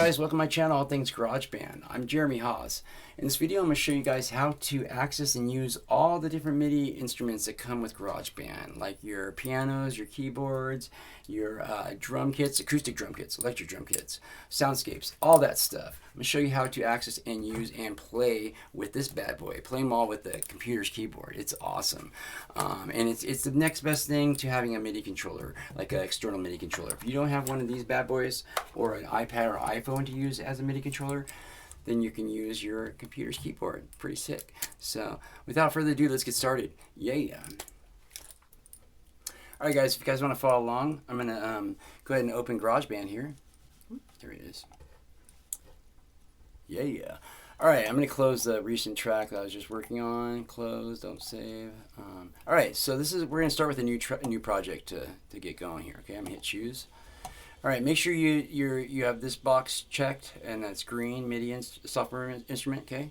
guys, welcome to my channel, All Things GarageBand. I'm Jeremy Haas. In this video I'm going to show you guys how to access and use all the different MIDI instruments that come with GarageBand, like your pianos, your keyboards, your drum kits, acoustic drum kits, electric drum kits, soundscapes, all that stuff. I'm going to show you how to access and use and play with this bad boy. Play them all with the computer's keyboard. It's awesome. And it's the next best thing to having a MIDI controller, like an external MIDI controller. If you don't have one of these bad boys or an iPad or iPhone to use as a MIDI controller, then you can use your computer's keyboard. Pretty sick. So without further ado, let's get started. Yeah. Alright guys, if you guys want to follow along, I'm going to go ahead and open GarageBand here. There it is. Yeah. Alright, I'm going to close the recent track that I was just working on. Close, don't save. Alright, so we're going to start with a new project to get going here. Okay, I'm going to hit choose. Alright, make sure you have this box checked, and that's green, MIDI software instrument, okay?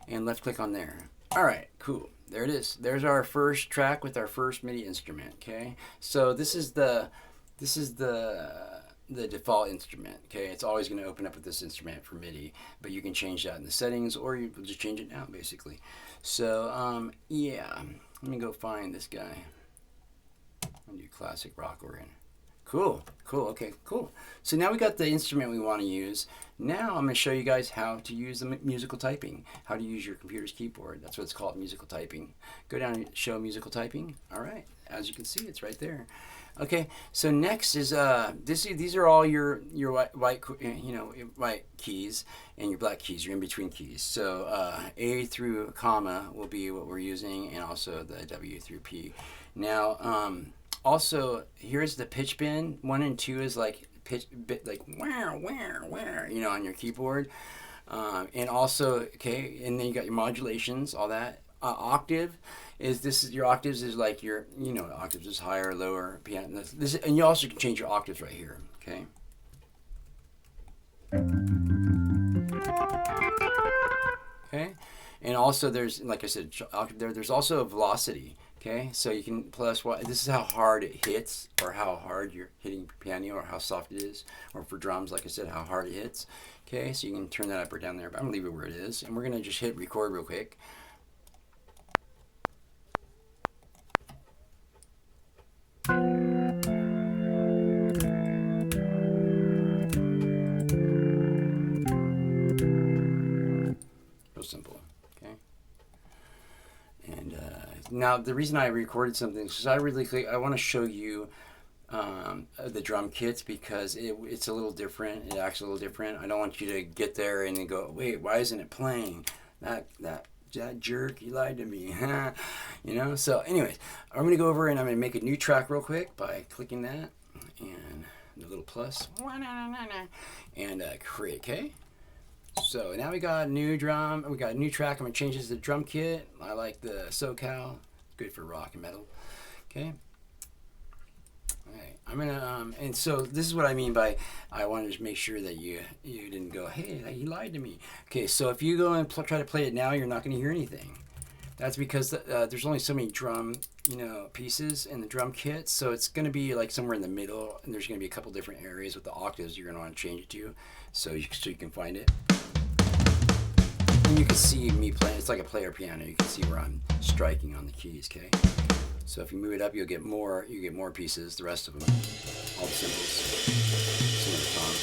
And left click on there. Alright, cool. There it is. There's our first track with our first MIDI instrument, okay? So this is the default instrument, okay? It's always going to open up with this instrument for MIDI, but you can change that in the settings, or you will just change it now, basically. So, yeah. Let me go find this guy. I'll do classic rock organ. Cool. Okay, cool. So now we got the instrument we want to use. Now I'm going to show you guys how to use the musical typing, how to use your computer's keyboard. That's what it's called, musical typing. Go down and show musical typing. All right, as you can see, it's right there. Okay, so next is these are all your white keys and your black keys, your in between keys. So A through comma will be what we're using, and also the W through P. Now. Also, here's the pitch bend. 1 and 2 is like pitch bit, like where, on your keyboard. And also, okay, and then you got your modulations, all that. Octave your octaves is like your, octaves is higher, lower, piano. And you also can change your octaves right here, okay. Okay, and also there's, like I said, octave there. There's also a velocity. Okay, so you can plus what this is how hard it hits, or how hard you're hitting piano, or how soft it is, or for drums, like I said, how hard it hits. Okay, so you can turn that up or down there, but I'm gonna leave it where it is, and we're gonna just hit record real quick. Real simple. Now, the reason I recorded something is because I want to show you the drum kits, because it's a little different. It acts a little different. I don't want you to get there and then go, wait, why isn't it playing? That jerk, he lied to me. So anyways, I'm going to go over and I'm going to make a new track real quick by clicking that and the little plus and create, okay? So now we got a new drum, we got a new track. I'm going to change this to the drum kit. I like the SoCal, good for rock and metal. Okay. Alright, I'm going to, and so this is what I mean by, I wanted to make sure that you didn't go, hey, he lied to me. Okay, so if you go and try to play it now, you're not going to hear anything. That's because there's only so many drum, pieces in the drum kit. So it's going to be like somewhere in the middle, and there's going to be a couple different areas with the octaves you're going to want to change it to, so you can find it. And you can see me playing. It's like a player piano. You can see where I'm striking on the keys. Okay. So if you move it up, you'll get more. You get more pieces. The rest of them, all the cymbals, some of the toms.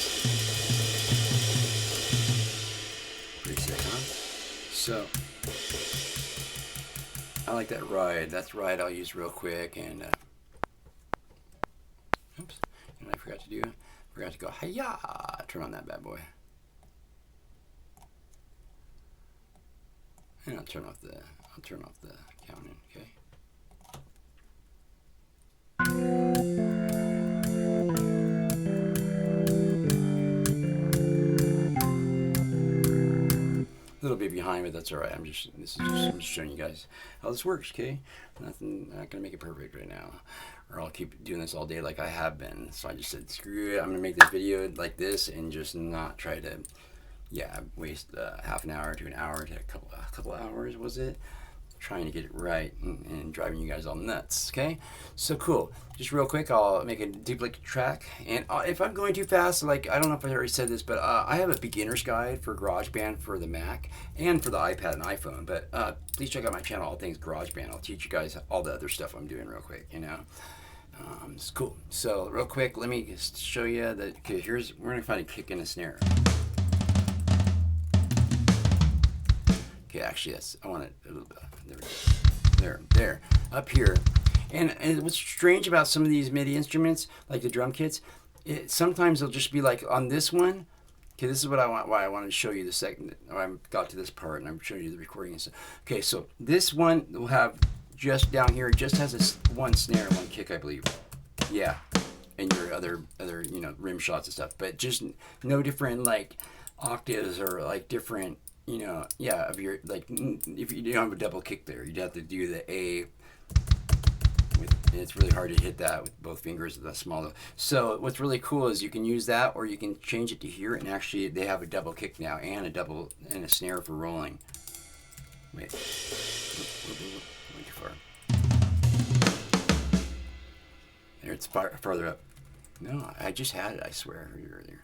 Pretty sick, huh? So I like that ride. That's ride I'll use real quick. And oops, you know what I forgot to do? Forgot to go hi-ya. Turn on that bad boy. And I'll turn off the counting, okay? A little bit behind, but that's all right. I'm just showing you guys how this works, okay? Not gonna make it perfect right now, or I'll keep doing this all day like I have been. So I just said, screw it. I'm gonna make this video like this and just not try to, waste half an hour to an hour to a couple hours, was it? trying to get it right and driving you guys all nuts. Okay, so cool. Just real quick, I'll make a duplicate track, and if I'm going too fast, like I don't know if I already said this, but I have a beginner's guide for GarageBand for the Mac and for the iPad and iPhone. But please check out my channel, All Things GarageBand. I'll teach you guys all the other stuff I'm doing real quick. It's cool. So real quick, let me just show you that. Okay, we're gonna find a kick and a snare. Okay, actually, I want it a little bit. There, up here. And what's strange about some of these MIDI instruments, like the drum kits, sometimes they'll just be like on this one. Okay, this is what why I wanted to show you the second. I got to this part, and I'm showing you the recording and stuff. Okay, so this one will have just down here. It just has one snare, one kick, I believe. Yeah, and your other rim shots and stuff, but just no different like octaves or like different. Of your, like, if you don't have a double kick there, you'd have to do the A. And it's really hard to hit that with both fingers. That's small. So what's really cool is you can use that, or you can change it to here, and actually they have a double kick now and a snare for rolling. Wait, way too far. There, it's farther up. No, I just had it. I swear, earlier.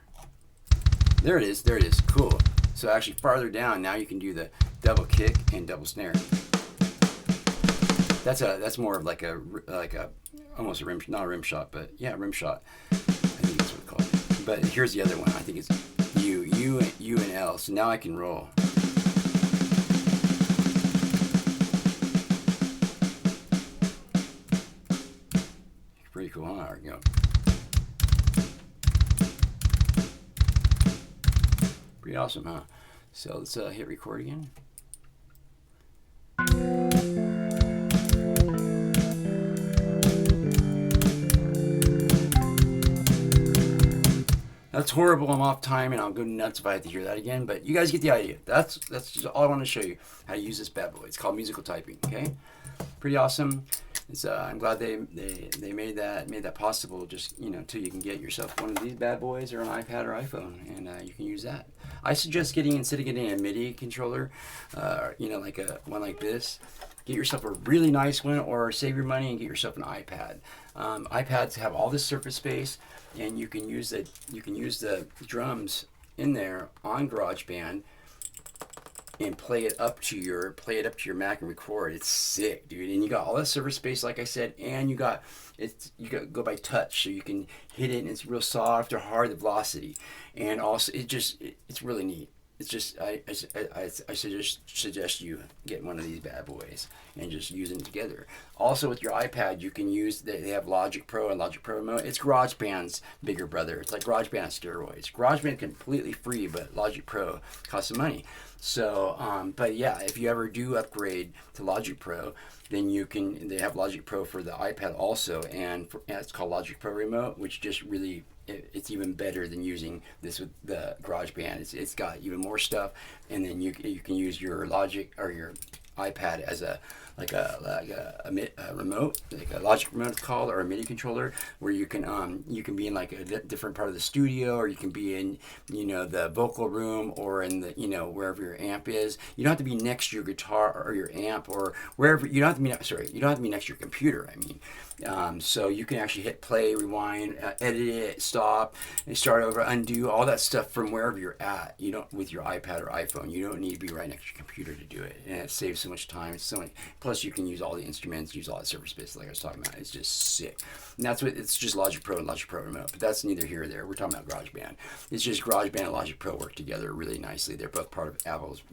There it is. There it is. Cool. So actually farther down, now you can do the double kick and double snare. That's more of like a almost a rim, not a rim shot, but yeah, rim shot. I think that's what it's called. But here's the other one. I think it's U and L. So now I can roll. Pretty cool, huh? There we go. Pretty awesome, huh? So let's hit record again. That's horrible. I'm off time, and I'll go nuts if I have to hear that again. But you guys get the idea. That's just all I want to show you, how to use this bad boy. It's called musical typing. Okay, pretty awesome. I'm glad they made that possible. Just till you can get yourself one of these bad boys or an iPad or iPhone, and you can use that. I suggest instead of getting a MIDI controller, like one like this, get yourself a really nice one, or save your money and get yourself an iPad. iPads have all this surface space, and you can use the drums in there on GarageBand and play it up to your Mac and record. It's sick, dude. And you got all that surface space, like I said, and you got go by touch, so you can hit it and it's real soft or hard, the velocity, and also it's really neat. It's just I suggest you get one of these bad boys and just use them together. Also with your iPad, you can use they have Logic Pro and Logic Pro Remote. It's GarageBand's bigger brother. It's like GarageBand on steroids. GarageBand completely free, but Logic Pro costs some money. So, but yeah, if you ever do upgrade to Logic Pro, then they have Logic Pro for the iPad also, and it's called Logic Pro Remote, which just really, it's even better than using this with the GarageBand. It's got even more stuff, and then you can use your Logic or your iPad as a remote, like a Logic remote it's called, or a MIDI controller, where you can be in like a different part of the studio, or you can be in the vocal room, or in the wherever your amp is. You don't have to be next to your guitar or your amp, or wherever. You don't have to be next to your computer. I mean, so you can actually hit play, rewind, edit it, stop, and start over, undo, all that stuff from wherever you're at. You don't with your iPad or iPhone. You don't need to be right next to your computer to do it, and it saves so much time. It's so much. Plus, you can use all the instruments, use all the surface space, like I was talking about. It's just sick. And it's just Logic Pro and Logic Pro Remote. But that's neither here or there. We're talking about GarageBand. It's just GarageBand and Logic Pro work together really nicely. They're both part of Apple's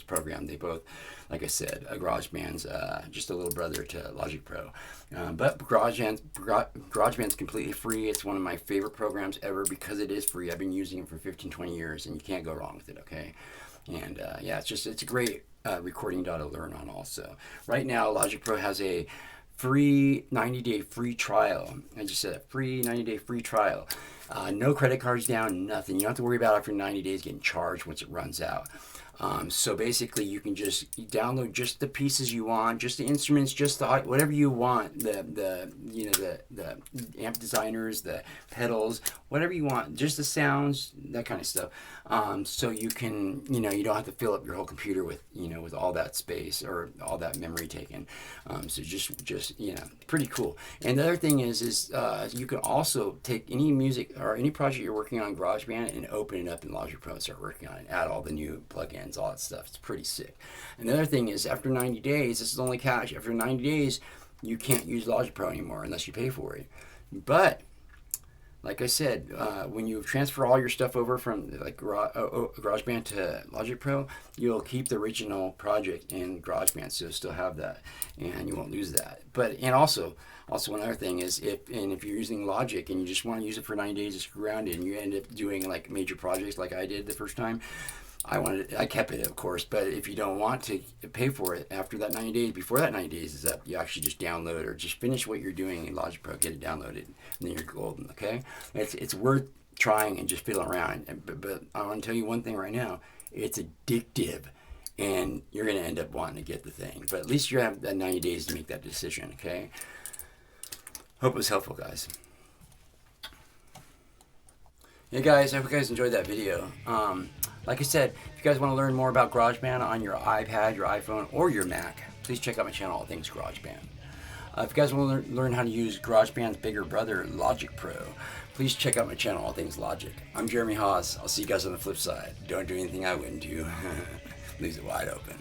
program. They both, like I said, GarageBand's just a little brother to Logic Pro. But GarageBand's completely free. It's one of my favorite programs ever because it is free. I've been using it for 15, 20 years, and you can't go wrong with it, okay? And it's a great recording to learn on also. Right now, Logic Pro has a free 90-day free trial. I just said a free 90-day free trial. No credit cards down, nothing. You don't have to worry about after 90 days getting charged once it runs out. So basically, you can just download just the pieces you want, just the instruments, just the whatever you want. The amp designers, the pedals, whatever you want, just the sounds, that kind of stuff. So you can, you don't have to fill up your whole computer with with all that space or all that memory taken. So just pretty cool. And the other thing is you can also take any music or any project you're working on GarageBand and open it up in Logic Pro and start working on it. Add all the new plugins, all that stuff. It's pretty sick. And the other thing is, after 90 days, this is only cash. After 90 days, you can't use Logic Pro anymore unless you pay for it. But like I said, when you transfer all your stuff over from like GarageBand to Logic Pro, you'll keep the original project in GarageBand, so you'll still have that, and you won't lose that. And also another thing is, if you're using Logic and you just want to use it for 90 days to screw around and you end up doing like major projects like I did the first time, I kept it, of course, but if you don't want to pay for it after that 90 days, before that 90 days is up, you actually just download or just finish what you're doing in Logic Pro, get it downloaded, and then you're golden, okay? It's worth trying and just fiddling around. But I want to tell you one thing right now, it's addictive, and you're going to end up wanting to get the thing. But at least you have that 90 days to make that decision, okay? Hope it was helpful, guys. Hey guys, I hope you guys enjoyed that video. Like I said, if you guys want to learn more about GarageBand on your iPad, your iPhone, or your Mac, please check out my channel, All Things GarageBand. If you guys want to learn how to use GarageBand's bigger brother, Logic Pro, please check out my channel, All Things Logic. I'm Jeremy Haas. I'll see you guys on the flip side. Don't do anything I wouldn't do. Leaves it wide open.